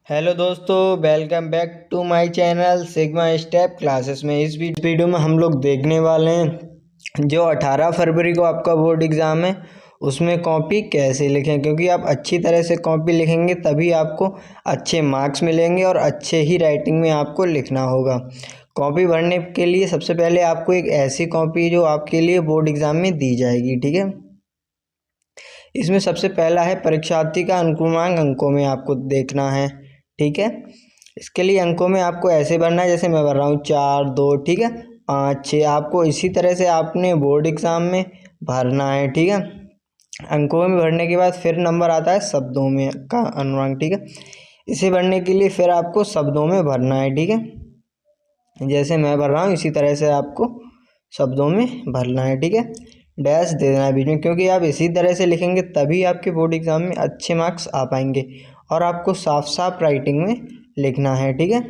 Hello दोस्तों, welcome back to my channel sigma step classes में। इस वीडियो में हम लोग देखने वाले हैं जो 18 फरवरी को आपका बोर्ड एग्ज़ाम है उसमें कॉपी कैसे लिखें, क्योंकि आप अच्छी तरह से कॉपी लिखेंगे तभी आपको अच्छे मार्क्स मिलेंगे और अच्छे ही राइटिंग में आपको लिखना होगा। कॉपी भरने के लिए सबसे पहले आपको एक ऐसी कॉपी जो आपके लिए बोर्ड एग्ज़ाम में दी जाएगी, ठीक है। इसमें सबसे पहला है परीक्षार्थी का अनुक्रमांक अंकों में आपको देखना है, ठीक है। इसके लिए अंकों में आपको ऐसे भरना है जैसे मैं भर रहा हूँ 4, 2, ठीक है, 5, 6। आपको इसी तरह से आपने बोर्ड एग्ज़ाम में भरना है, ठीक है। अंकों में भरने के बाद फिर नंबर आता है शब्दों में का अनुक्रमांक, ठीक है। इसे भरने के लिए फिर आपको शब्दों में भरना है, ठीक है। जैसे मैं भर रहा हूँ इसी तरह से आपको शब्दों में भरना है, ठीक है। डैश दे देना है बीच में, क्योंकि आप इसी तरह से लिखेंगे तभी आपके बोर्ड एग्ज़ाम में अच्छे मार्क्स आ पाएंगे। और आपको साफ साफ राइटिंग में लिखना है, ठीक है।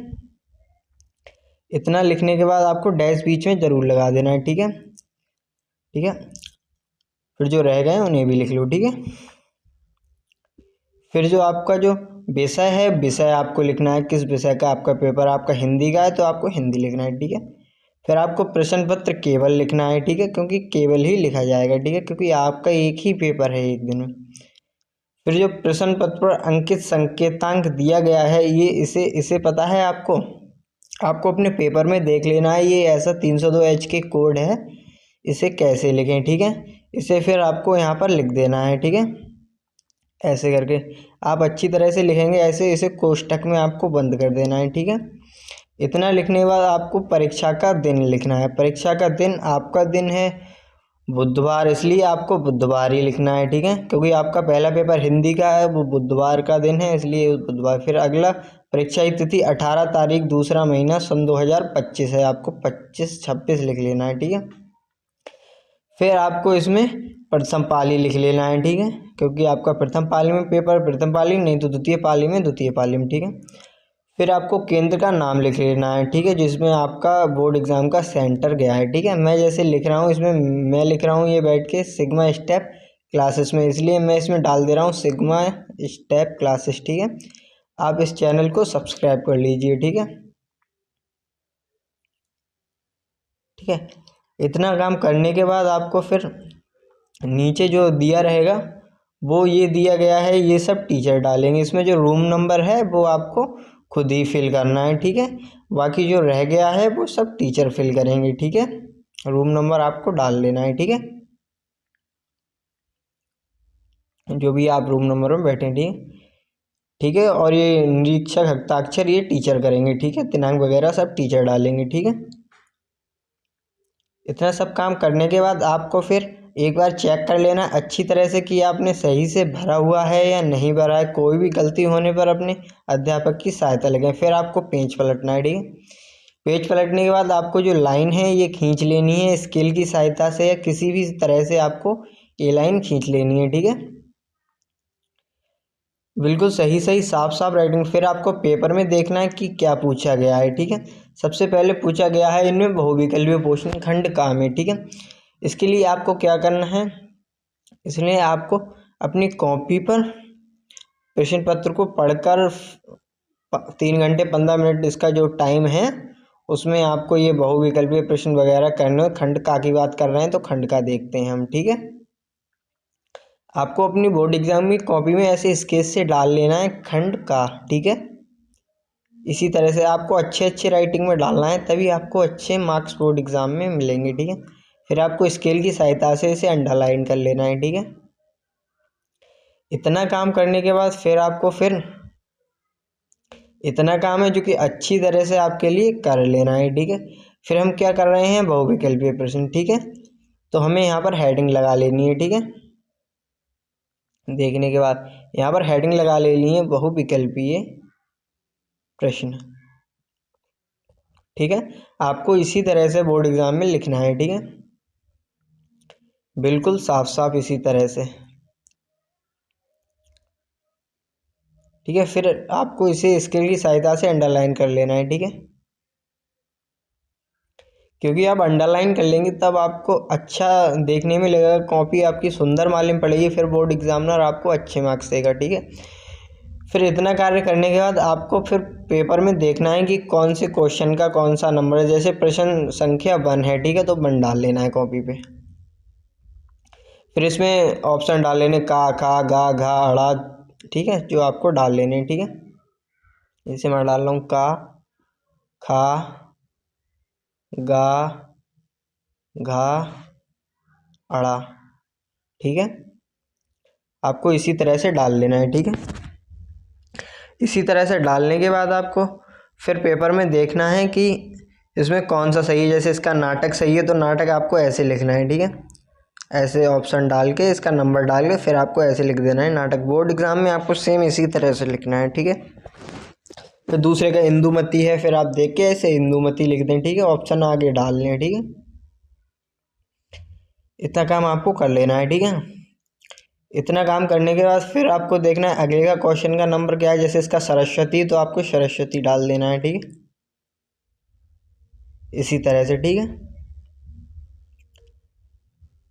इतना लिखने के बाद आपको डैश बीच में ज़रूर लगा देना है, ठीक है, ठीक है। फिर जो रह गए उन्हें भी लिख लो, ठीक है। फिर जो आपका जो विषय है, विषय आपको लिखना है किस विषय का आपका पेपर। आपका हिंदी का है तो आपको हिंदी लिखना है, ठीक है। फिर आपको प्रश्न पत्र केवल लिखना है, ठीक है, क्योंकि केवल ही लिखा जाएगा, ठीक है, क्योंकि आपका एक ही पेपर है एक दिन में। फिर जो प्रश्न पत्र पर अंकित संकेतांक दिया गया है ये इसे पता है आपको अपने पेपर में देख लेना है। ये ऐसा 302H के कोड है, इसे कैसे लिखें, ठीक है। इसे फिर आपको यहाँ पर लिख देना है, ठीक है। ऐसे करके आप अच्छी तरह से लिखेंगे, ऐसे इसे कोष्ठक में आपको बंद कर देना है, ठीक है। इतना लिखने के बाद आपको परीक्षा का दिन लिखना है। परीक्षा का दिन आपका दिन है बुधवार, इसलिए आपको बुधवार ही लिखना है, ठीक है, क्योंकि आपका पहला पेपर हिंदी का है, वो बुधवार का दिन है, इसलिए बुधवार। फिर अगला परीक्षा की तिथि 18 तारीख दूसरा महीना सन 2025 है, आपको 25-26 लिख लेना है, ठीक है। फिर आपको इसमें प्रथम पाली लिख लेना है, ठीक है, क्योंकि आपका प्रथम पाली में पेपर प्रथम पाली, नहीं तो द्वितीय पाली में द्वितीय पाली में, ठीक है। फिर आपको केंद्र का नाम लिख लेना है, ठीक है, जिसमें आपका बोर्ड एग्ज़ाम का सेंटर गया है, ठीक है। मैं जैसे लिख रहा हूँ इसमें मैं लिख रहा हूँ ये बैठ के सिग्मा स्टेप क्लासेस में, इसलिए मैं इसमें डाल दे रहा हूँ सिग्मा स्टेप क्लासेस, ठीक है। आप इस चैनल को सब्सक्राइब कर लीजिए, ठीक है, ठीक है। इतना काम करने के बाद आपको फिर नीचे जो दिया रहेगा वो ये दिया गया है, ये सब टीचर डालेंगे। इसमें जो रूम नंबर है वो आपको खुद ही फिल करना है, ठीक है। बाकी जो रह गया है वो सब टीचर फिल करेंगे, ठीक है। रूम नंबर आपको डाल लेना है, ठीक है, जो भी आप रूम नंबर में बैठे, ठीक है। और ये निरीक्षक हस्ताक्षर ये टीचर करेंगे, ठीक है। दिनांक वगैरह सब टीचर डालेंगे, ठीक है। इतना सब काम करने के बाद आपको फिर एक बार चेक कर लेना अच्छी तरह से कि आपने सही से भरा हुआ है या नहीं भरा है। कोई भी गलती होने पर अपने अध्यापक की सहायता लें। फिर आपको पेज पलटना है, ठीक है। पेज पलटने के बाद आपको जो लाइन है ये खींच लेनी है स्केल की सहायता से या किसी भी तरह से आपको ये लाइन खींच लेनी है, ठीक है, बिल्कुल सही सही साफ साफ राइटिंग। फिर आपको पेपर में देखना है कि क्या पूछा गया है, ठीक है। सबसे पहले पूछा गया है इनमें बहुविकल्पीय प्रश्न खंड का में, ठीक है। इसके लिए आपको क्या करना है, इसलिए आपको अपनी कॉपी पर प्रश्न पत्र को पढ़कर 3 घंटे 15 मिनट इसका जो टाइम है उसमें आपको ये बहुविकल्पीय प्रश्न वगैरह करने। खंड का की बात कर रहे हैं तो खंड का देखते हैं हम, ठीक है। आपको अपनी बोर्ड एग्जाम की कॉपी में ऐसे स्केच से डाल लेना है खंड का, ठीक है। इसी तरह से आपको अच्छे अच्छे राइटिंग में डालना है तभी आपको अच्छे मार्क्स बोर्ड एग्जाम में मिलेंगे, ठीक है। फिर आपको स्केल की सहायता से इसे अंडरलाइन कर लेना है, ठीक है। इतना काम करने के बाद फिर आपको इतना काम है जो कि अच्छी तरह से आपके लिए कर लेना है, ठीक है। फिर हम क्या कर रहे हैं, बहुविकल्पीय प्रश्न, ठीक है। तो हमें यहाँ पर हेडिंग लगा लेनी है, ठीक है। देखने के बाद यहाँ पर हेडिंग लगा लेनी है बहुविकल्पीय प्रश्न, ठीक है। आपको इसी तरह से बोर्ड एग्जाम में लिखना है, ठीक है, बिल्कुल साफ साफ इसी तरह से, ठीक है। फिर आपको इसे स्केल की सहायता से अंडरलाइन कर लेना है, ठीक है, क्योंकि आप अंडरलाइन कर लेंगे तब आपको अच्छा देखने में लगेगा, कॉपी आपकी सुंदर मालूम पड़ेगी, फिर बोर्ड एग्जामिनर आपको अच्छे मार्क्स देगा, ठीक है। फिर इतना कार्य करने के बाद आपको फिर पेपर में देखना है कि कौन से क्वेश्चन का कौन सा नंबर है। जैसे प्रश्न संख्या 1 है, ठीक है, तो 1 डाल लेना है कॉपी पे। फिर इसमें ऑप्शन डाल लेने का, खा, गा, घा, अड़ा, ठीक है, जो आपको डाल लेने हैं, ठीक है। जैसे मैं डाल रहा हूँ का, खा, गा, घा, अड़ा, ठीक है। आपको इसी तरह से डाल लेना है, ठीक है। इसी तरह से डालने के बाद आपको फिर पेपर में देखना है कि इसमें कौन सा सही है। जैसे इसका नाटक सही है तो नाटक आपको ऐसे लिखना है, ठीक है, ऐसे ऑप्शन डाल के इसका नंबर डाल के फिर आपको ऐसे लिख देना है नाटक। बोर्ड एग्जाम में आपको सेम इसी तरह से लिखना है, ठीक है। फिर दूसरे का इंदुमती है, फिर आप देख के ऐसे इंदुमती लिख दें, ठीक है, ऑप्शन आगे डाल लें, ठीक है। इतना काम आपको कर लेना है, ठीक है। इतना काम करने के बाद फिर आपको देखना है अगले का क्वेश्चन का नंबर क्या है। जैसे इसका सरस्वती, तो आपको सरस्वती डाल देना है, ठीक है, इसी तरह से, ठीक है।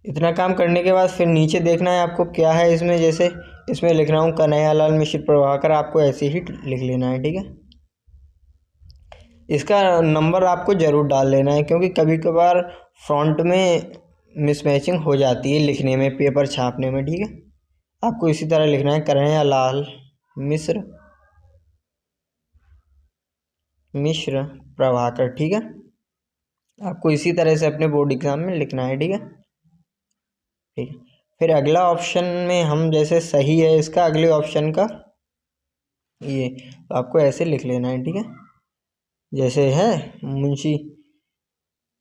इतना काम करने के बाद फिर नीचे देखना है आपको क्या है इसमें। जैसे इसमें लिख रहा हूँ कन्हैयालाल मिश्र प्रभाकर, आपको ऐसे ही लिख लेना है, ठीक है। इसका नंबर आपको ज़रूर डाल लेना है, क्योंकि कभी कभार फ्रंट में मिसमैचिंग हो जाती है लिखने में, पेपर छापने में, ठीक है। आपको इसी तरह लिखना है कन्हैयालाल मिश्र प्रभाकर, ठीक है। आपको इसी तरह से अपने बोर्ड एग्जाम में लिखना है, ठीक है, ठीक है। फिर अगला ऑप्शन में हम जैसे सही है इसका अगले ऑप्शन का ये, तो आपको ऐसे लिख लेना है, ठीक है। जैसे है मुंशी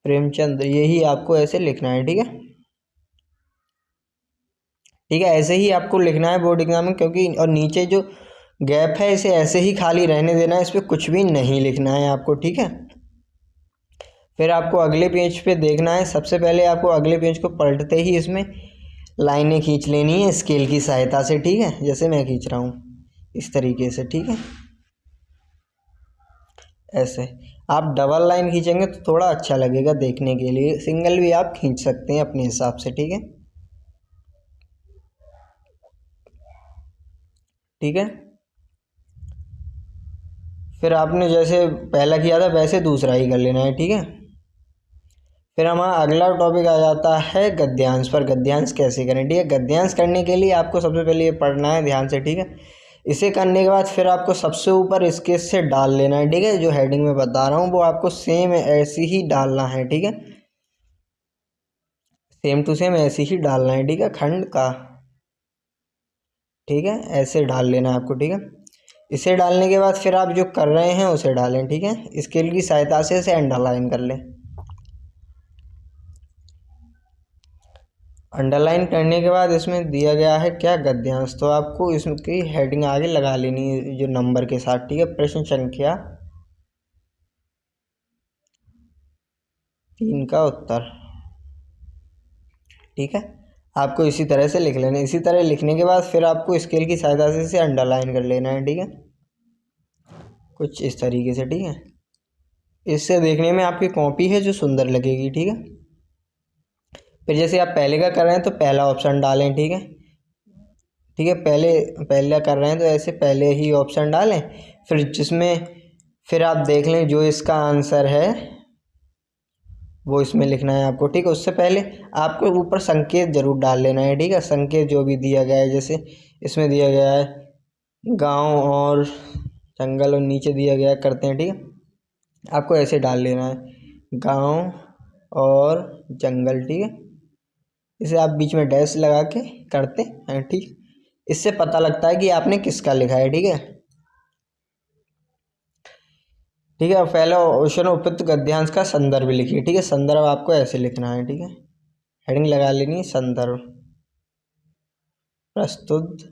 प्रेमचंद, यही आपको ऐसे लिखना है, ठीक है, ठीक है। ऐसे ही आपको लिखना है बोर्ड एग्जाम में, क्योंकि और नीचे जो गैप है इसे ऐसे ही खाली रहने देना है, इस पर कुछ भी नहीं लिखना है आपको, ठीक है। फिर आपको अगले पेज पे देखना है। सबसे पहले आपको अगले पेज को पलटते ही इसमें लाइनें खींच लेनी है स्केल की सहायता से, ठीक है, जैसे मैं खींच रहा हूँ इस तरीके से, ठीक है। ऐसे आप डबल लाइन खींचेंगे तो थोड़ा अच्छा लगेगा देखने के लिए, सिंगल भी आप खींच सकते हैं अपने हिसाब से, ठीक है, ठीक है। फिर आपने जैसे पहला किया था वैसे दूसरा ही कर लेना है, ठीक है। फिर हमारा अगला टॉपिक आ जाता है गद्यांश पर। गद्यांश कैसे करें, ठीक है। गद्यांश करने के लिए आपको सबसे पहले ये पढ़ना है ध्यान से, ठीक है। इसे करने के बाद फिर आपको सबसे ऊपर स्केच से डाल लेना है, ठीक है। जो हेडिंग में बता रहा हूँ वो आपको सेम ऐसी ही डालना है, ठीक है, सेम टू सेम ऐसे ही डालना है, ठीक है, खंड का, ठीक है, ऐसे डाल लेना है आपको, ठीक है। इसे डालने के बाद फिर आप जो कर रहे हैं उसे डालें, ठीक है। स्केल की सहायता से इसे अंडरलाइन कर लें। अंडरलाइन करने के बाद इसमें दिया गया है क्या, गद्यांश, तो आपको इसकी हेडिंग आगे लगा लेनी है जो नंबर के साथ, ठीक है। प्रश्न संख्या 3 का उत्तर, ठीक है। आपको इसी तरह से लिख लेना है। इसी तरह लिखने के बाद फिर आपको स्केल की सहायता से इसे अंडरलाइन कर लेना है, ठीक है, कुछ इस तरीके से, ठीक है। इससे देखने में आपकी कॉपी है जो सुंदर लगेगी, ठीक है। फिर जैसे आप पहले का कर रहे हैं तो पहला ऑप्शन डालें, ठीक है, ठीक है। पहले कर रहे हैं तो ऐसे पहले ही ऑप्शन डालें। फिर जिसमें फिर आप देख लें जो इसका आंसर है वो इसमें लिखना है आपको, ठीक है। उससे पहले आपको ऊपर संकेत जरूर डाल लेना है, ठीक है। संकेत जो भी दिया गया है, जैसे इसमें दिया गया है गांव और जंगल और नीचे दिया गया करते हैं, ठीक है। आपको ऐसे डाल लेना है गांव और जंगल, ठीक है। इसे आप बीच में डैश लगा के करते हैं, ठीक है। इससे पता लगता है कि आपने किसका लिखा है, ठीक है, ठीक है। पहला क्वेश्चन उपयुक्त गद्यांश का संदर्भ लिखिए, ठीक है। संदर्भ आपको ऐसे लिखना है, ठीक है, हेडिंग लगा लेनी है संदर्भ। प्रस्तुत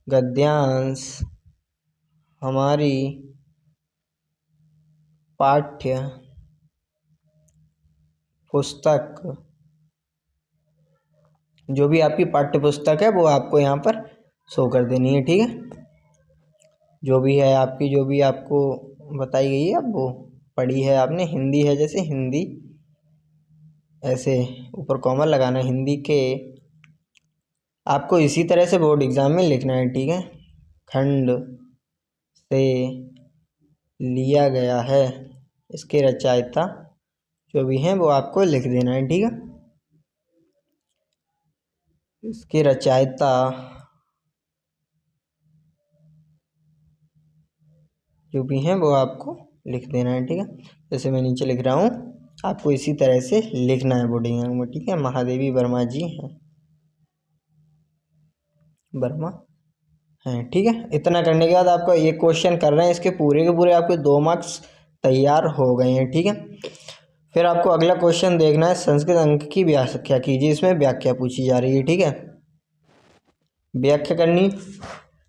गद्यांश हमारी पाठ्य पुस्तक, जो भी आपकी पाठ्य पुस्तक है वो आपको यहाँ पर शो कर देनी है, ठीक है। जो भी है आपकी, जो भी आपको बताई गई है अब वो पढ़ी है आपने, हिंदी है जैसे हिंदी, ऐसे ऊपर कॉमा लगाना है हिंदी के, आपको इसी तरह से बोर्ड एग्जाम में लिखना है, ठीक है। खंड से लिया गया है, इसके रचयिता जो भी हैं वो आपको लिख देना है। ठीक है, इसके रचयिता जो भी हैं वो आपको लिख देना है। ठीक है, जैसे मैं नीचे लिख रहा हूँ, आपको इसी तरह से लिखना है बोर्डिंग में। ठीक है, महादेवी वर्मा जी हैं, वर्मा हैं। ठीक है, इतना करने के बाद आपका ये क्वेश्चन कर रहे हैं, इसके पूरे के पूरे आपके 2 मार्क्स तैयार हो गए हैं। ठीक है, फिर आपको अगला क्वेश्चन देखना है, संस्कृत अंक की व्याख्या कीजिए। इसमें व्याख्या पूछी जा रही है। ठीक है, व्याख्या करनी,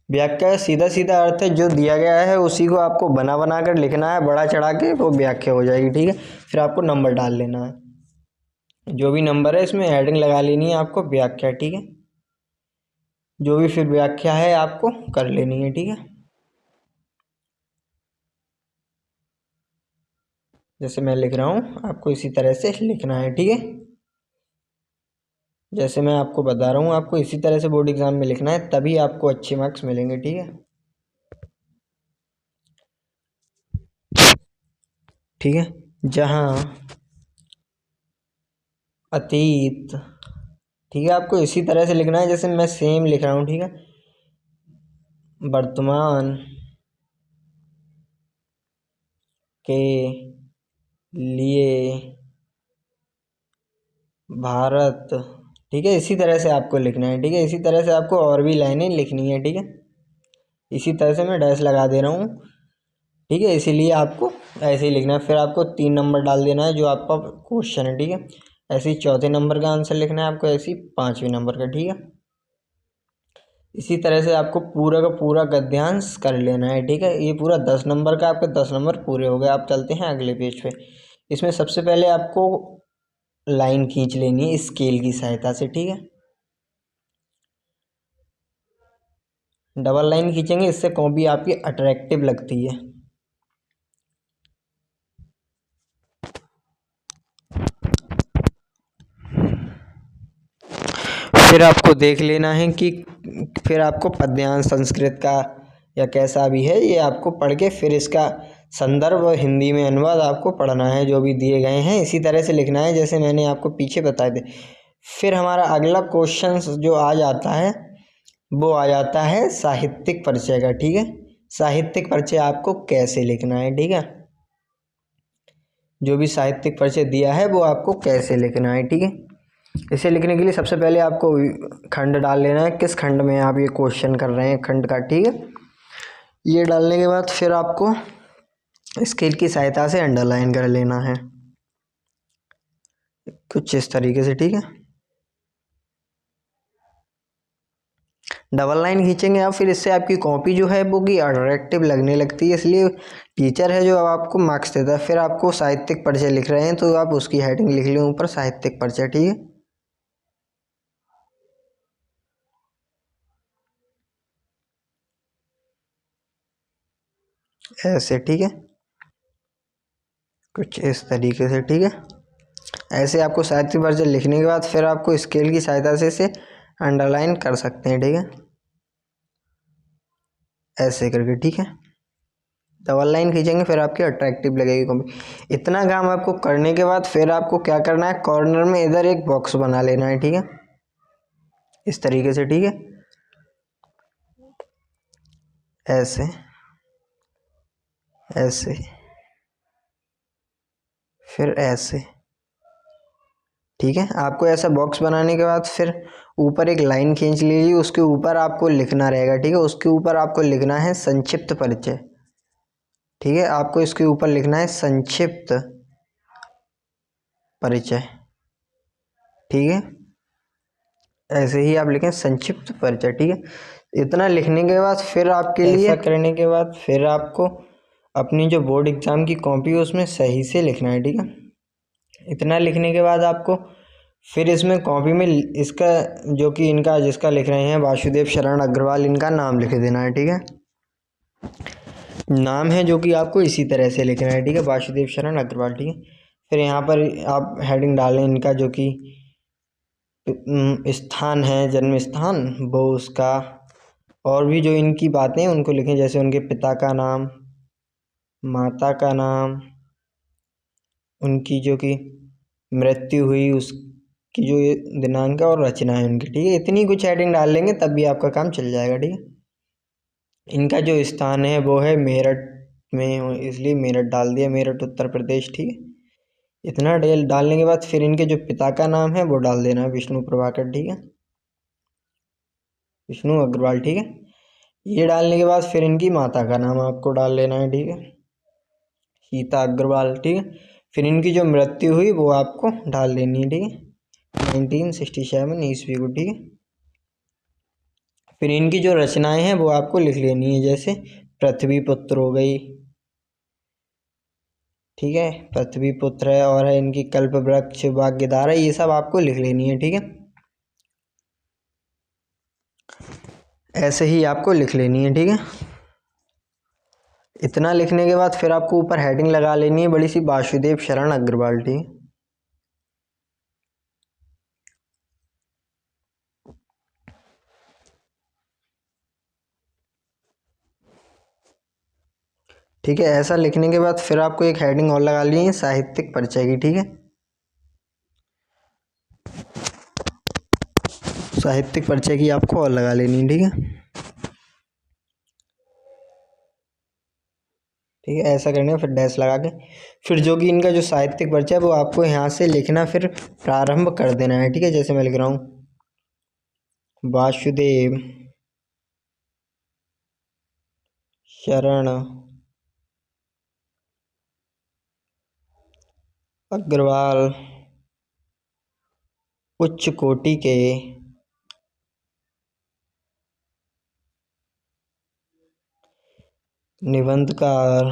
व्याख्या का सीधा सीधा अर्थ है जो दिया गया है उसी को आपको बना बना कर लिखना है, बड़ा चढ़ा के वो व्याख्या हो जाएगी। ठीक है, फिर आपको नंबर डाल लेना है, जो भी नंबर है इसमें हेडिंग लगा लेनी है आपको व्याख्या। ठीक है, जो भी फिर व्याख्या है आपको कर लेनी है। ठीक है, जैसे मैं लिख रहा हूँ आपको इसी तरह से लिखना है। ठीक है, जैसे मैं आपको बता रहा हूँ आपको इसी तरह से बोर्ड एग्जाम में लिखना है, तभी आपको अच्छे मार्क्स मिलेंगे। ठीक है, ठीक है, जहाँ अतीत, ठीक है, आपको इसी तरह से लिखना है जैसे मैं सेम लिख रहा हूँ। ठीक है, वर्तमान के लिए भारत, ठीक है, इसी तरह से आपको लिखना है। ठीक है, इसी तरह से आपको और भी लाइनें लिखनी है। ठीक है, इसी तरह से मैं डैश लगा दे रहा हूँ। ठीक है, इसीलिए आपको ऐसे ही लिखना है। फिर आपको 3 नंबर डाल देना है जो आपका क्वेश्चन है। ठीक है, ऐसे ही चौथे नंबर का आंसर लिखना है आपको, ऐसे ही 5वें नंबर का। ठीक है, इसी तरह से आपको पूरा का पूरा गद्यांश कर लेना है। ठीक है, ये पूरा 10 नंबर का, आपके 10 नंबर पूरे हो गए। आप चलते हैं अगले पेज पे। इसमें सबसे पहले आपको लाइन खींच लेनी है स्केल की सहायता से। ठीक है, डबल लाइन खींचेंगे, इससे कॉपी आपकी अट्रैक्टिव लगती है। फिर आपको देख लेना है कि फिर आपको पद्यांश संस्कृत का या कैसा भी है ये आपको पढ़ के फिर इसका संदर्भ और हिंदी में अनुवाद आपको पढ़ना है, जो भी दिए गए हैं इसी तरह से लिखना है जैसे मैंने आपको पीछे बताए थे। फिर हमारा अगला क्वेश्चन जो आ जाता है वो आ जाता है साहित्यिक परिचय का। ठीक है, साहित्यिक परिचय आपको कैसे लिखना है। ठीक है, जो भी साहित्यिक परिचय दिया है वो आपको कैसे लिखना है। ठीक है, इसे लिखने के लिए सबसे पहले आपको खंड डाल लेना है, किस खंड में आप ये क्वेश्चन कर रहे हैं खंड का। ठीक है, ये डालने के बाद फिर आपको स्केल की सहायता से अंडरलाइन कर लेना है कुछ इस तरीके से। ठीक है, डबल लाइन खींचेंगे आप, फिर इससे आपकी कॉपी जो है वो की अट्रैक्टिव लगने लगती है, इसलिए टीचर है जो आपको मार्क्स देता है। फिर आपको साहित्यिक परिचय लिख रहे हैं तो आप उसकी हेडिंग लिख लें ऊपर साहित्यिक परिचय। ठीक है, ऐसे। ठीक है, कुछ इस तरीके से। ठीक है, ऐसे आपको साहित्यिक परिचय लिखने के बाद फिर आपको स्केल की सहायता से इसे अंडरलाइन कर सकते हैं। ठीक है, ऐसे करके। ठीक है, डबल लाइन खींचेंगे फिर आपकी अट्रैक्टिव लगेगी कॉपी। इतना काम आपको करने के बाद फिर आपको क्या करना है, कॉर्नर में इधर एक बॉक्स बना लेना है। ठीक है, इस तरीके से। ठीक है, ऐसे ऐसे फिर ऐसे। ठीक है, आपको ऐसा बॉक्स बनाने के बाद फिर ऊपर एक लाइन खींच लीजिए, उसके ऊपर आपको लिखना रहेगा। ठीक है, उसके ऊपर आपको लिखना है संक्षिप्त परिचय। ठीक है, आपको इसके ऊपर लिखना है संक्षिप्त परिचय। ठीक है, ऐसे ही आप लिखें संक्षिप्त परिचय। ठीक है, इतना लिखने के बाद फिर आपके लिए ऐसा करने के बाद फिर आपको अपनी जो बोर्ड एग्जाम की कॉपी है उसमें सही से लिखना है। ठीक है, इतना लिखने के बाद आपको फिर इसमें कॉपी में इसका जो कि इनका जिसका लिख रहे हैं वासुदेव शरण अग्रवाल, इनका नाम लिख देना है। ठीक है, नाम है जो कि आपको इसी तरह से लिखना है। ठीक है, वासुदेव शरण अग्रवाल। ठीक है, फिर यहाँ पर आप हेडिंग डालें इनका जो कि स्थान है, जन्म स्थान, वो उसका और भी जो इनकी बातें हैं उनको लिखें, जैसे उनके पिता का नाम, माता का नाम, उनकी जो कि मृत्यु हुई उसकी जो दिनांक है, और रचना है उनकी। ठीक है, इतनी कुछ हेडिंग डाल लेंगे तब भी आपका काम चल जाएगा। ठीक है, इनका जो स्थान है वो है मेरठ में, इसलिए मेरठ डाल दिया, मेरठ उत्तर प्रदेश। ठीक है, इतना डिटेल डालने के बाद फिर इनके जो पिता का नाम है वो डाल देना है, विष्णु प्रभाकर। ठीक है, विष्णु अग्रवाल। ठीक है, ये डालने के बाद फिर इनकी माता का नाम आपको डाल लेना है। ठीक है, सीता अग्रवाल। ठीक है, फिर इनकी जो मृत्यु हुई वो आपको डाल देनी है। ठीक है, 1967 ईस्वी को। ठीक है, फिर इनकी जो रचनाएं हैं वो आपको लिख लेनी है, जैसे पृथ्वी पुत्र हो गई। ठीक है, पृथ्वी पुत्र है, और है इनकी कल्प वृक्ष, भाग्यधारा, ये सब आपको लिख लेनी है। ठीक है, ऐसे ही आपको लिख लेनी है। ठीक है, इतना लिखने के बाद फिर आपको ऊपर हेडिंग लगा लेनी है बड़ी सी, वासुदेव शरण अग्रवाल। ठीक है, ठीक है, ऐसा लिखने के बाद फिर आपको एक हेडिंग और लगा लेनी है, साहित्यिक परिचय की। ठीक है, साहित्यिक परिचय की आपको और लगा लेनी है। ठीक है, ठीक है, ऐसा करने फिर डैश लगा के फिर जो कि इनका जो साहित्यिक परिचय है वो आपको यहाँ से लिखना, फिर प्रारंभ कर देना है। ठीक है, जैसे मैं लिख रहा हूँ, वासुदेव शरण अग्रवाल उच्च कोटि के निबंधकार,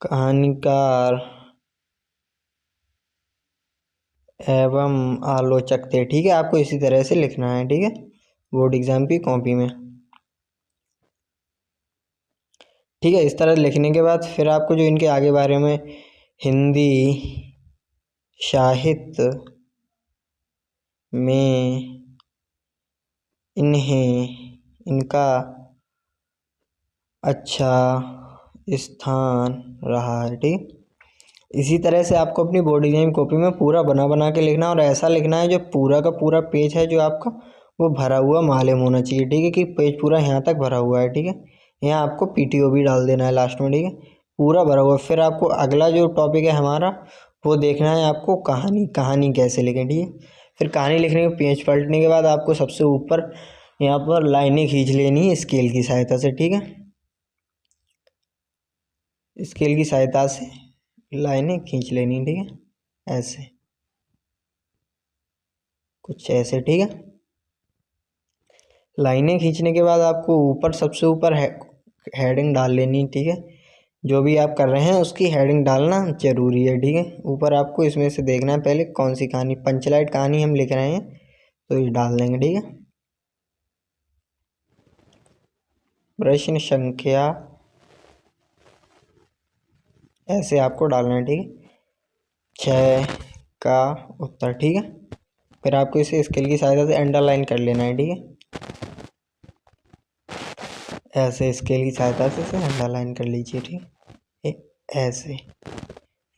कहानीकार एवं आलोचक थे। ठीक है, आपको इसी तरह से लिखना है। ठीक है, बोर्ड एग्जाम की कॉपी में। ठीक है, इस तरह लिखने के बाद फिर आपको जो इनके आगे बारे में हिंदी साहित्य में इनका अच्छा स्थान रहा है। ठीक, इसी तरह से आपको अपनी बोर्ड एग्जाम कॉपी में पूरा बना बना के लिखना, और ऐसा लिखना है जो पूरा का पूरा पेज है जो आपका वो भरा हुआ मालूम होना चाहिए। ठीक है, कि पेज पूरा यहाँ तक भरा हुआ है। ठीक है, यहाँ आपको पीटीओ भी डाल देना है लास्ट में। ठीक है, पूरा भरा हुआ। फिर आपको अगला जो टॉपिक है हमारा वो देखना है आपको, कहानी। कहानी कैसे लिखें। ठीक है, फिर कहानी लिखने के पेज पलटने के बाद आपको सबसे ऊपर यहाँ पर लाइनें खींच लेनी है स्केल की सहायता से। ठीक है, स्केल की सहायता से लाइनें खींच लेनी। ठीक है, ऐसे कुछ ऐसे। ठीक है, लाइनें खींचने के बाद आपको ऊपर सबसे ऊपर हेडिंग डाल लेनी। ठीक है, जो भी आप कर रहे हैं उसकी हेडिंग डालना जरूरी है। ठीक है, ऊपर आपको इसमें से देखना है पहले कौन सी कहानी, पंचलाइट कहानी हम लिख रहे हैं तो ये डाल देंगे। ठीक है, प्रश्न संख्या ऐसे आपको डालना है। ठीक है, 6 का उत्तर। ठीक है, फिर आपको इसे स्केल की सहायता से अंडरलाइन कर लेना है। ठीक है, ऐसे स्केल की सहायता से इसे अंडरलाइन कर लीजिए। ठीक, ऐसे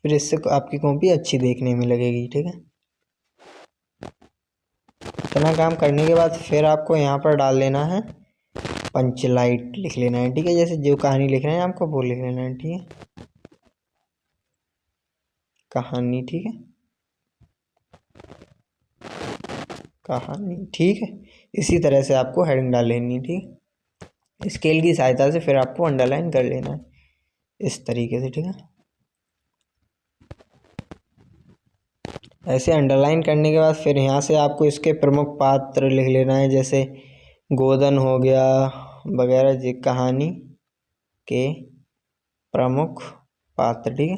फिर इससे आपकी कॉपी अच्छी देखने में लगेगी। ठीक है, इतना काम करने के बाद फिर आपको यहाँ पर डाल लेना है पंचलाइट, लिख लेना है। ठीक है, जैसे जो कहानी लिख रहे हैं आपको वो लिख लेना है। ठीक है, कहानी। ठीक है, कहानी। ठीक है, इसी तरह से आपको हेडिंग डाल लेनी है। ठीक, स्केल की सहायता से फिर आपको अंडरलाइन कर लेना है इस तरीके से। ठीक है, ऐसे अंडरलाइन करने के बाद फिर यहाँ से आपको इसके प्रमुख पात्र लिख लेना है, जैसे गोधन हो गया वगैरह, जी कहानी के प्रमुख पात्र। ठीक है,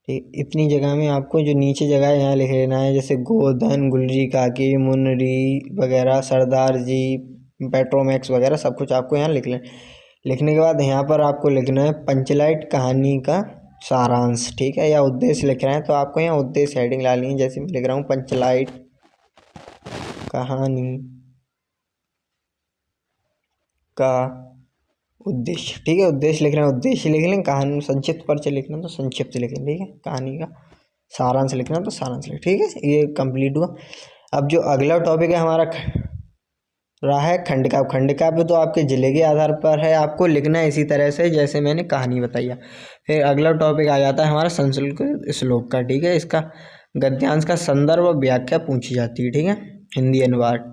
ठीक, इतनी जगह में आपको जो नीचे जगह है यहाँ लिख लेना है, जैसे गोधन, गुलरी काकी, मुनरी वगैरह, सरदार जी, पेट्रोमैक्स वगैरह सब कुछ आपको यहाँ लिख लेना। लिखने के बाद यहाँ पर आपको लिखना है पंचलाइट कहानी का सारांश, ठीक है, या उद्देश्य लिख रहे हैं तो आपको यहाँ उद्देश्य हेडिंग डालनी है। जैसे मैं लिख रहा हूँ पंचलाइट कहानी का उद्देश्य, ठीक है, उद्देश्य लिख रहे हैं उद्देश्य लिख लें, कहानी में संक्षिप्त परिचय लिखना तो संक्षिप्त लिखें, ठीक है, कहानी का सारांश लिखना तो सारांश लिखें, ठीक है, ये कंप्लीट हुआ। अब जो अगला टॉपिक है हमारा रहा है खंडकाव्य। खंडकाव्य तो आपके जिले के आधार पर है, आपको लिखना है इसी तरह से जैसे मैंने कहानी बताई है। फिर अगला टॉपिक आ जाता है हमारा संस्कृत श्लोक का, ठीक है, इसका गद्यांश का संदर्भ और व्याख्या पूछी जाती है, ठीक है, हिंदी अनुवाद।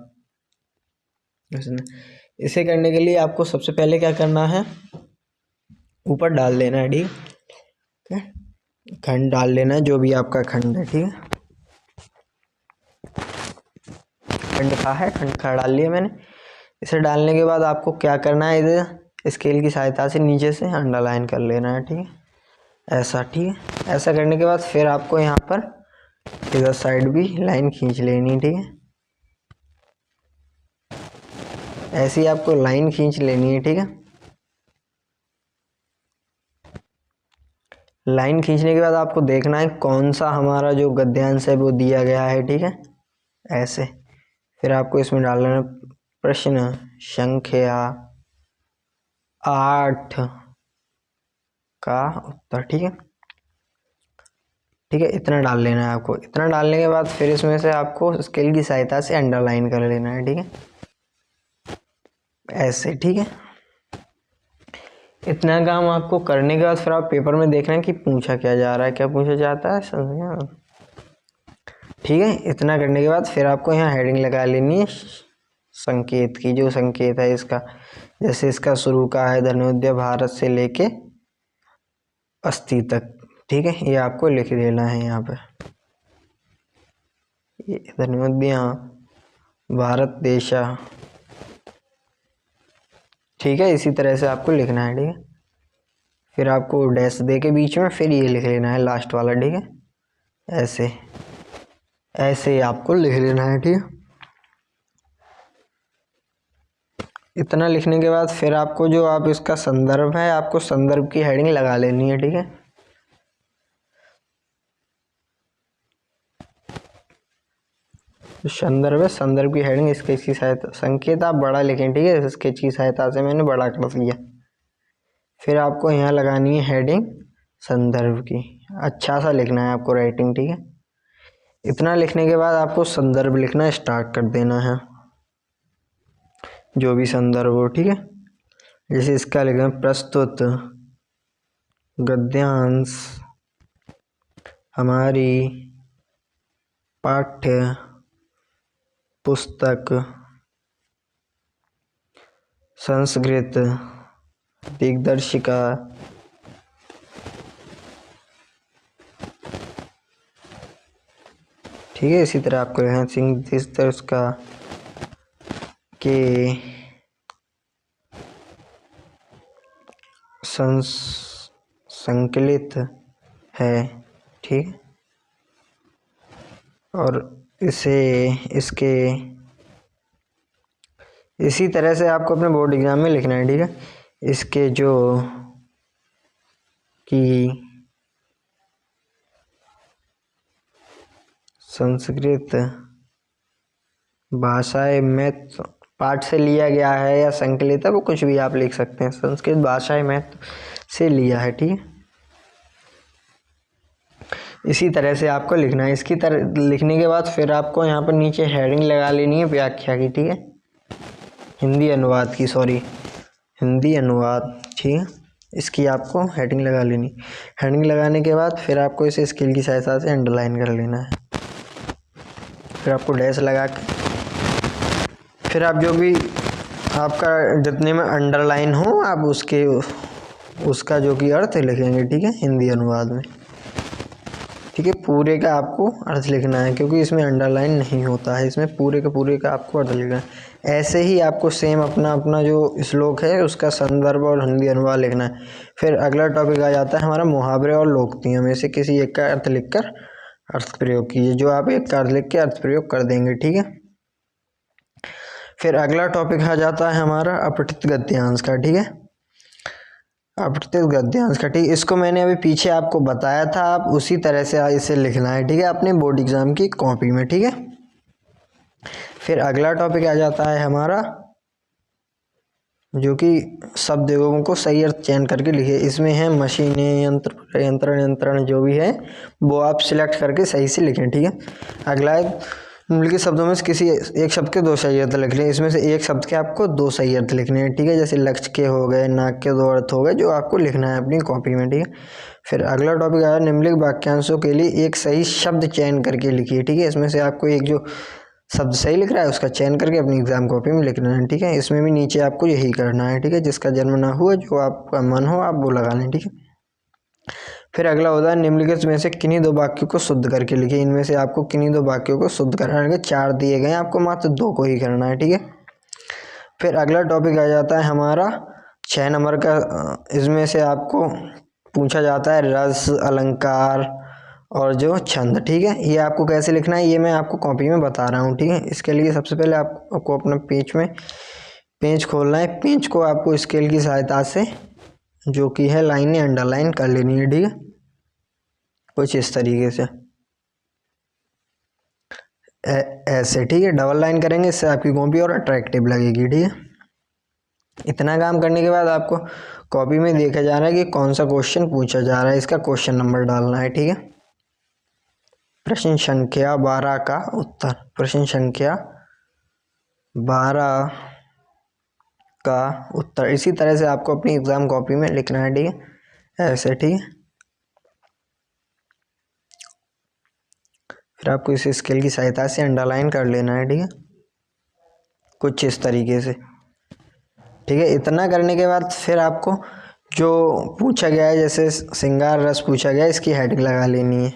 इसे करने के लिए आपको सबसे पहले क्या करना है, ऊपर डाल देना है, ठीक है, खंड डाल लेना है, जो भी आपका खंड है, ठीक है, खंड का है, खंड का डाल लिया मैंने। इसे डालने के बाद आपको क्या करना है, इधर स्केल की सहायता से नीचे से अंडरलाइन कर लेना है, ठीक है, ऐसा, ठीक है। ऐसा करने के बाद फिर आपको यहाँ पर इधर साइड भी लाइन खींच लेनी, ठीक है, ऐसे ही आपको लाइन खींच लेनी है, ठीक है। लाइन खींचने के बाद आपको देखना है कौन सा हमारा जो गद्यांश है वो दिया गया है, ठीक है, ऐसे। फिर आपको इसमें डालना है प्रश्न संख्या 8 का उत्तर, ठीक है, ठीक है, इतना डाल लेना है आपको। इतना डालने के बाद फिर इसमें से आपको स्केल की सहायता से अंडरलाइन कर लेना है, ठीक है, ऐसे, ठीक है। इतना काम आपको करने के बाद फिर आप पेपर में देख रहे हैं कि पूछा क्या जा रहा है, क्या पूछा जाता है, समझ, ठीक है। इतना करने के बाद फिर आपको यहाँ हेडिंग लगा लेनी है संकेत की, जो संकेत है इसका, जैसे इसका शुरू का है धन्योदय भारत से लेके अस्थि तक, ठीक है, ये आपको लिख देना है यहाँ पे, ये धन्योदय भारत देशा, ठीक है, इसी तरह से आपको लिखना है, ठीक है। फिर आपको डैश दे के बीच में फिर ये लिख लेना है लास्ट वाला, ठीक है, ऐसे ऐसे आपको लिख लेना है, ठीक है। इतना लिखने के बाद फिर आपको जो आप इसका संदर्भ है, आपको संदर्भ की हेडिंग लगा लेनी है, ठीक है, संदर्भ है, संदर्भ की हेडिंग स्केच की सहायता, संकेत आप बड़ा लिखें, ठीक है, स्केच की सहायता से मैंने बड़ा कर दिया। फिर आपको यहाँ लगानी है हेडिंग संदर्भ की, अच्छा सा लिखना है आपको राइटिंग, ठीक है। इतना लिखने के बाद आपको संदर्भ लिखना स्टार्ट कर देना है, जो भी संदर्भ हो, ठीक है। जैसे इसका लिखना प्रस्तुत गद्यांश हमारी पाठ्य पुस्तक संस्कृत दिग्दर्शिका ठीक है। इसी तरह आपको यहाँ सिंह दिग्दर्शिका के संकलित है, ठीक, और इसके इसी तरह से आपको अपने बोर्ड एग्जाम में लिखना है, ठीक है। इसके जो कि संस्कृत भाषाएं महत्व पाठ से लिया गया है या संकलित है, वो कुछ भी आप लिख सकते हैं, संस्कृत भाषाएं महत्व से लिया है, ठीक है। इसी तरह से आपको लिखना है। इसकी तरह लिखने के बाद फिर आपको यहाँ पर नीचे हेडिंग लगा लेनी है व्याख्या की, ठीक है, हिंदी अनुवाद की, सॉरी हिंदी अनुवाद, ठीक है। इसकी आपको हेडिंग लगा लेनी। हेडिंग लगाने के बाद फिर आपको इसे स्केल की सहायता से अंडरलाइन कर लेना है। फिर आपको डैश लगा के फिर आप जो भी आपका जितने में अंडरलाइन हो आप उसका जो कि अर्थ लिखेंगे, ठीक है, हिंदी अनुवाद में, ठीक है। पूरे का आपको अर्थ लिखना है क्योंकि इसमें अंडरलाइन नहीं होता है, इसमें पूरे का आपको अर्थ लिखना है। ऐसे ही आपको सेम अपना जो श्लोक है उसका संदर्भ और हिंदी अनुवाद लिखना है। फिर अगला टॉपिक आ जाता है हमारा मुहावरे और लोकोक्तियाँ में से किसी एक का अर्थ लिखकर अर्थ प्रयोग कीजिए, जो आप एक का अर्थ लिख के अर्थ प्रयोग कर देंगे, ठीक है। फिर अगला टॉपिक आ जाता है हमारा अपठित गद्यांश का, ठीक है। अप्रत्यय गद्यांश का, ठीक। इसको मैंने अभी पीछे आपको बताया था, आप उसी तरह से इसे लिखना है, ठीक है, अपने बोर्ड एग्जाम की कॉपी में, ठीक है। फिर अगला टॉपिक आ जाता है हमारा, जो कि शब्दों को सही अर्थ चयन करके लिखे। इसमें है मशीनें, यंत्र, यंत्रण जो भी है वो आप सिलेक्ट करके सही से लिखें, ठीक है। अगला है निम्नलिखित शब्दों में से किसी एक शब्द के दो सही अर्थ लिख लें। इसमें से एक शब्द के आपको दो सही अर्थ लिखने हैं, ठीक है। जैसे लक्ष्य के हो गए, नाक के दो अर्थ हो गए, जो आपको लिखना है अपनी कॉपी में, ठीक है। फिर अगला टॉपिक आया निम्नलिखित वाक्यांशों के लिए एक सही शब्द चयन करके लिखिए, ठीक है। इसमें से आपको एक जो शब्द सही लिख रहा है उसका चयन करके अपनी एग्जाम कॉपी में लिखना है, ठीक है। इसमें भी नीचे आपको यही करना है, ठीक है। जिसका जन्म ना हुआ, जो आपका मन हो आप वो लगा लें, ठीक है। फिर अगला होता है निम्नलिखित में से किन्हीं दो वाक्यों को शुद्ध करके लिखिए। इनमें से आपको किन्हीं दो वाक्यों को शुद्ध करना है, चार दिए गए हैं, आपको मात्र दो को ही करना है, ठीक है। फिर अगला टॉपिक आ जाता है हमारा 6 नंबर का। इसमें से आपको पूछा जाता है रस, अलंकार और जो छंद, ठीक है। ये आपको कैसे लिखना है ये मैं आपको कॉपी में बता रहा हूँ, ठीक है। इसके लिए सबसे पहले आपको अपना पेज खोलना है। पेज को आपको स्केल की सहायता से जो कि है लाइनें अंडरलाइन कर लेनी है, ठीक है, कुछ इस तरीके से ऐसे, ठीक है। डबल लाइन करेंगे, इससे आपकी कॉपी और अट्रैक्टिव लगेगी, ठीक है। इतना काम करने के बाद आपको कॉपी में देखा जा रहा है कि कौन सा क्वेश्चन पूछा जा रहा है, इसका क्वेश्चन नंबर डालना है, ठीक है। प्रश्न संख्या 12 का उत्तर, प्रश्न संख्या 12 का उत्तर इसी तरह से आपको अपनी एग्जाम कॉपी में लिखना है, ठीक है, ऐसे, ठीक है। फिर आपको इस स्केल की सहायता से अंडरलाइन कर लेना है, ठीक है, कुछ इस तरीके से, ठीक है। इतना करने के बाद फिर आपको जो पूछा गया है, जैसे श्रृंगार रस पूछा गया है, इसकी हेडिंग लगा लेनी है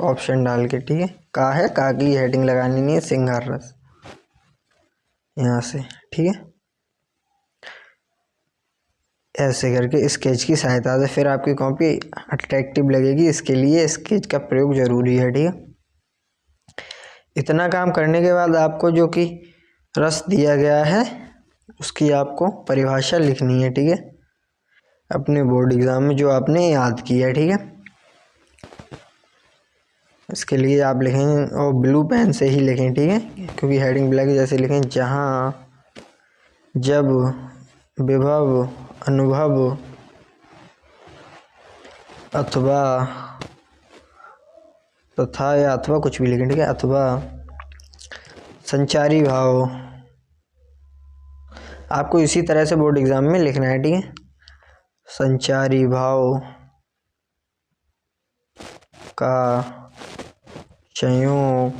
ऑप्शन डाल के, ठीक है। का की हेडिंग लगा लेनी है श्रृंगार रस यहाँ से, ठीक है, ऐसे करके स्केच की सहायता से फिर आपकी कॉपी अट्रैक्टिव लगेगी। इसके लिए स्केच का प्रयोग जरूरी है, ठीक है। इतना काम करने के बाद आपको जो कि रस दिया गया है उसकी आपको परिभाषा लिखनी है, ठीक है, अपने बोर्ड एग्जाम में जो आपने याद किया है, ठीक है। इसके लिए आप लिखें और ब्लू पेन से ही लिखें, ठीक है, क्योंकि हेडिंग ब्लैक जैसे लिखें, जहाँ जब विभव अनुभव अथवा तथा या अथवा कुछ भी लिखें, ठीक है, अथवा संचारी भाव आपको इसी तरह से बोर्ड एग्जाम में लिखना है, ठीक है। संचारी भाव का संयोग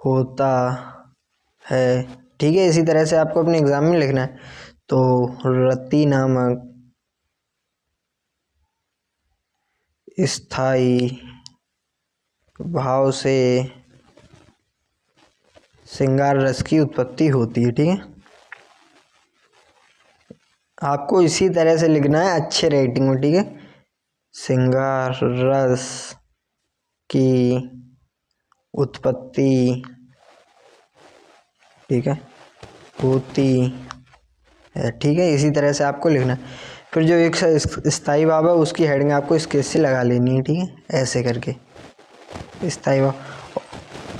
होता है, ठीक है। इसी तरह से आपको अपने एग्जाम में लिखना है। तो रति नामक स्थाई भाव से श्रृंगार रस की उत्पत्ति होती है, ठीक है। आपको इसी तरह से लिखना है अच्छे राइटिंग में, ठीक है। श्रृंगार रस की उत्पत्ति, ठीक है, होती है, ठीक है। इसी तरह से आपको लिखना है। फिर जो एक स्थाई भाव है उसकी हेडिंग आपको स्केच से लगा लेनी है, ठीक है, ऐसे करके स्थाई भाव,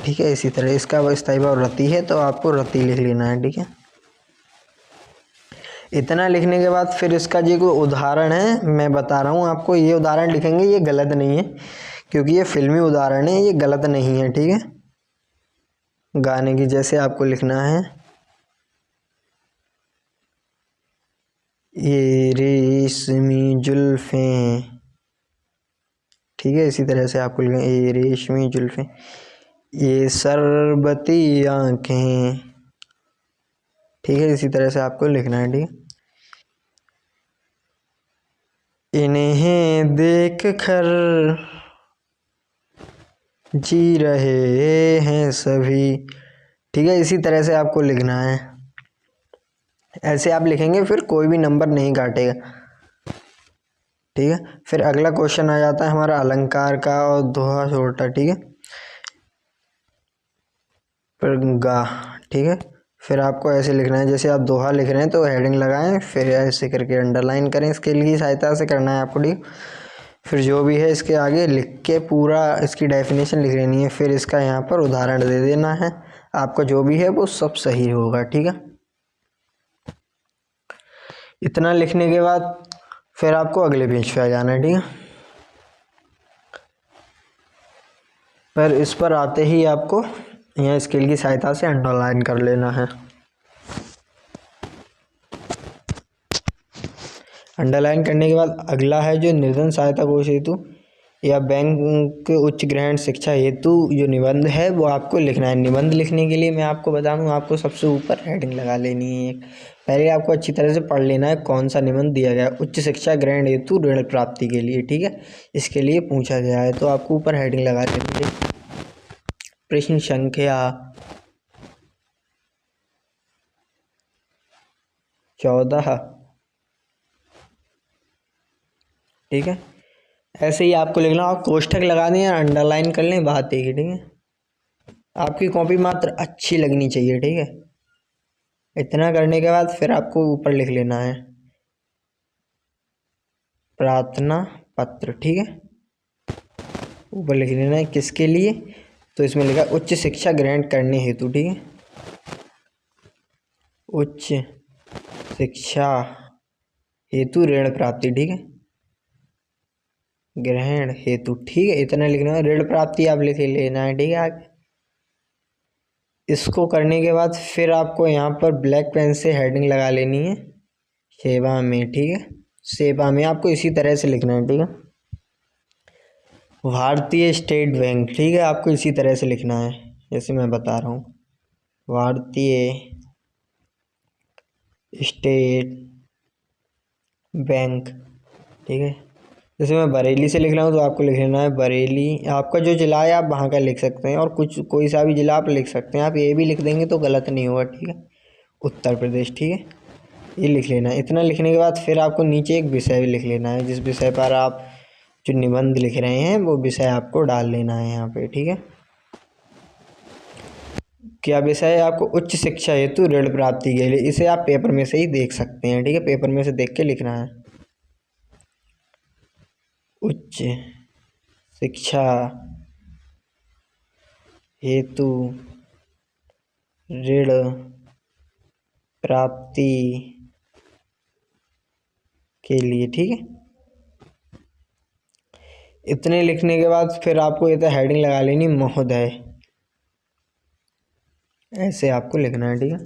ठीक है। इसी तरह इसका स्थाई भाव रति है तो आपको रति लिख लेना है, ठीक है। इतना लिखने के बाद फिर इसका जो कोई उदाहरण है मैं बता रहा हूँ आपको, ये उदाहरण लिखेंगे, ये गलत नहीं है क्योंकि ये फिल्मी उदाहरण है, ये गलत नहीं है, ठीक है। गाने की जैसे आपको लिखना है, ये रेशमी जुल्फें, ठीक है। इसी तरह से आपको लिखना है ये रेशमी जुल्फें, ये शरबती आंखें, ठीक है। इसी तरह से आपको लिखना है, ठीक है। इन्हें देख कर जी रहे हैं सभी, ठीक है। इसी तरह से आपको लिखना है, ऐसे आप लिखेंगे फिर कोई भी नंबर नहीं काटेगा, ठीक है। फिर अगला क्वेश्चन आ जाता है हमारा अलंकार का और दोहा छोटा, ठीक है, फिर गा, ठीक है। फिर आपको ऐसे लिखना है, जैसे आप दोहा लिख रहे हैं तो हेडिंग लगाएं, फिर ऐसे करके अंडरलाइन करें, इसके लिए सहायता से करना है आपको ठीक। फिर जो भी है इसके आगे लिख के पूरा इसकी डेफिनेशन लिख लेनी है, फिर इसका यहाँ पर उदाहरण दे देना है, आपका जो भी है वो सब सही होगा ठीक है। इतना लिखने के बाद फिर आपको अगले पेज पे आ जाना है ठीक है। पर इस पर आते ही आपको यहाँ स्केल की सहायता से अंडरलाइन कर लेना है। अंडरलाइन करने के बाद अगला है जो निर्धन सहायता कोष हेतु या बैंक उच्च ग्रहण शिक्षा हेतु जो निबंध है वो आपको लिखना है। निबंध लिखने के लिए मैं आपको बता दूं, आपको सबसे ऊपर हेडिंग लगा लेनी है। पहले आपको अच्छी तरह से पढ़ लेना है कौन सा निबंध दिया गया है, उच्च शिक्षा ग्रहण हेतु ऋण प्राप्ति के लिए ठीक है, इसके लिए पूछा गया है, तो आपको ऊपर हेडिंग लगा लेनी है। प्रश्न संख्या 14 ठीक है। ऐसे ही आपको लिखना और कोष्ठक लगा दें या अंडरलाइन कर लें, बात एक ही ठीक है। आपकी कॉपी मात्र अच्छी लगनी चाहिए ठीक है। इतना करने के बाद फिर आपको ऊपर लिख लेना है प्रार्थना पत्र ठीक है, ऊपर लिख लेना है किसके लिए, तो इसमें लिखा उच्च शिक्षा ग्रहण करने हेतु ठीक है, उच्च शिक्षा हेतु ऋण प्राप्ति ठीक है, ग्रहण हेतु ठीक है। इतना लिखना है, ऋण प्राप्ति आप लिख लेना है ठीक है। आगे इसको करने के बाद फिर आपको यहाँ पर ब्लैक पेन से हेडिंग लगा लेनी है सेवा में ठीक है। सेवा में आपको इसी तरह से लिखना है ठीक है, भारतीय स्टेट बैंक ठीक है, आपको इसी तरह से लिखना है जैसे मैं बता रहा हूँ, भारतीय स्टेट बैंक ठीक है। जैसे मैं बरेली से लिख रहा हूँ तो आपको लिख लेना है बरेली, आपका जो जिला है आप वहाँ का लिख सकते हैं, और कुछ कोई सा भी जिला आप लिख सकते हैं, आप ये भी लिख देंगे तो गलत नहीं होगा ठीक है, उत्तर प्रदेश ठीक है, ये लिख लेना है। इतना लिखने के बाद फिर आपको नीचे एक विषय भी लिख लेना है, जिस विषय पर आप जो निबंध लिख रहे हैं वो विषय आपको डाल लेना है यहाँ पे ठीक है। क्या विषय है आपको उच्च शिक्षा हेतु ऋण प्राप्ति के लिए, इसे आप पेपर में से ही देख सकते हैं ठीक है, पेपर में से देख के लिखना है। उच्च शिक्षा हेतु ऋण प्राप्ति के लिए ठीक है। इतने लिखने के बाद फिर आपको ये तो हेडिंग लगा लेनी महोदय, ऐसे आपको लिखना है ठीक है।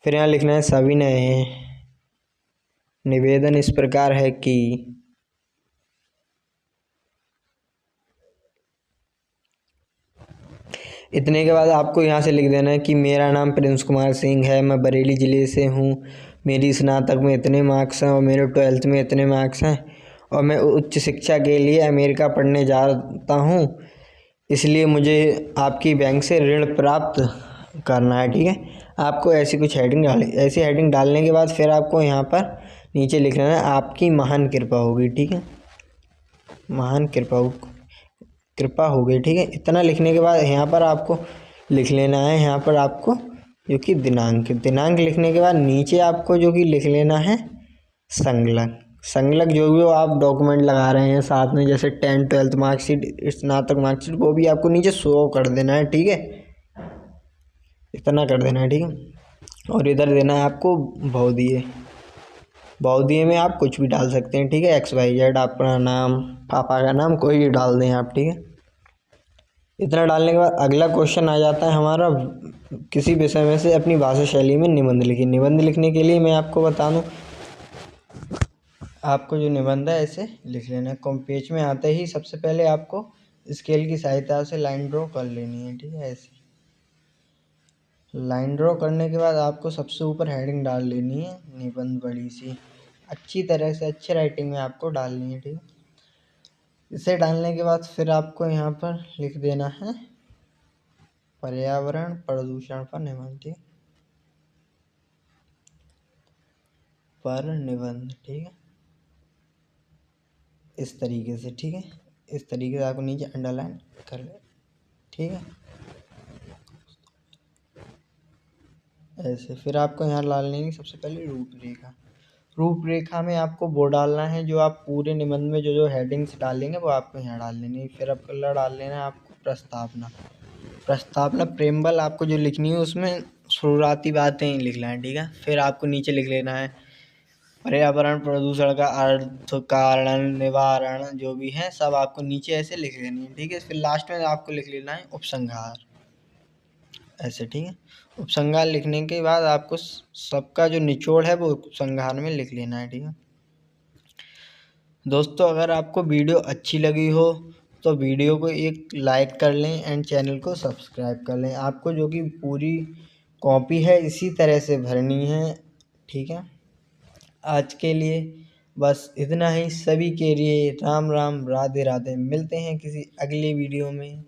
फिर यहाँ लिखना है सविनय निवेदन इस प्रकार है कि इतने के बाद आपको यहाँ से लिख देना है कि मेरा नाम प्रिंस कुमार सिंह है, मैं बरेली ज़िले से हूँ, मेरी स्नातक में इतने मार्क्स हैं और मेरे 12th में इतने मार्क्स हैं, और मैं उच्च शिक्षा के लिए अमेरिका पढ़ने जाता हूँ, इसलिए मुझे आपकी बैंक से ऋण प्राप्त करना है ठीक है। आपको ऐसी कुछ हेडिंग ऐसी हेडिंग डालने के बाद फिर आपको यहाँ पर नीचे लिख लेना है आपकी महान कृपा होगी ठीक है, महान कृपा हो गई ठीक है। इतना लिखने के बाद यहाँ पर आपको लिख लेना है, यहाँ पर आपको जो कि दिनांक लिखने के बाद नीचे आपको जो कि लिख लेना है संलग्न जो भी आप डॉक्यूमेंट लगा रहे हैं साथ में, जैसे 10th 12th मार्कशीट स्नातक मार्कशीट, वो भी आपको नीचे शो कर देना है ठीक है, इतना कर देना है ठीक है। और इधर देना है आपको बहुदिए में आप कुछ भी डाल सकते हैं ठीक है, XYZ अपना नाम पापा का नाम कोई भी डाल दें आप ठीक है। इतना डालने के बाद अगला क्वेश्चन आ जाता है हमारा, किसी विषय में से अपनी भाषा शैली में निबंध लिखिए। निबंध लिखने के लिए मैं आपको बता दूं, आपको जो निबंध है ऐसे लिख लेना है। पेज में आते ही सबसे पहले आपको स्केल की सहायता से लाइन ड्रॉ कर लेनी है ठीक है। ऐसे लाइन ड्रॉ करने के बाद आपको सबसे ऊपर हेडिंग डाल लेनी है निबंध, बड़ी सी अच्छी तरह से अच्छी राइटिंग में आपको डालनी है ठीक है। इसे डालने के बाद फिर आपको यहाँ पर लिख देना है पर्यावरण प्रदूषण पर निबंध ठीक है, पर निबंध ठीक है, इस तरीके से ठीक है, इस तरीके से आपको नीचे अंडरलाइन कर ले ठीक है। ऐसे। फिर आपको यहाँ डाल लेंगे सबसे पहले रूपरेखा। रूपरेखा में आपको वो डालना है जो आप पूरे निबंध में जो जो हेडिंग्स डालेंगे वो आपको यहाँ डाल लेनी है। फिर अब कलर डाल लेना है आपको प्रस्तावना। प्रस्तावना प्रेमबल आपको जो लिखनी है उसमें शुरुआती बातें ही लिखना है, ठीक है। फिर आपको नीचे लिख लेना है पर्यावरण प्रदूषण का अर्थ, कारण, निवारण जो भी है सब आपको नीचे ऐसे लिख लेनी है, ठीक है। फिर लास्ट में आपको लिख लेना है उपसंहार, ऐसे, ठीक है। उपसंहार लिखने के बाद आपको सबका जो निचोड़ है वो उपसंहार में लिख लेना है, ठीक है। दोस्तों अगर आपको वीडियो अच्छी लगी हो तो वीडियो को एक लाइक कर लें एंड चैनल को सब्सक्राइब कर लें। आपको जो कि पूरी कॉपी है इसी तरह से भरनी है, ठीक है। आज के लिए बस इतना ही। सभी के लिए राम राम, राधे राधे। मिलते हैं किसी अगली वीडियो में।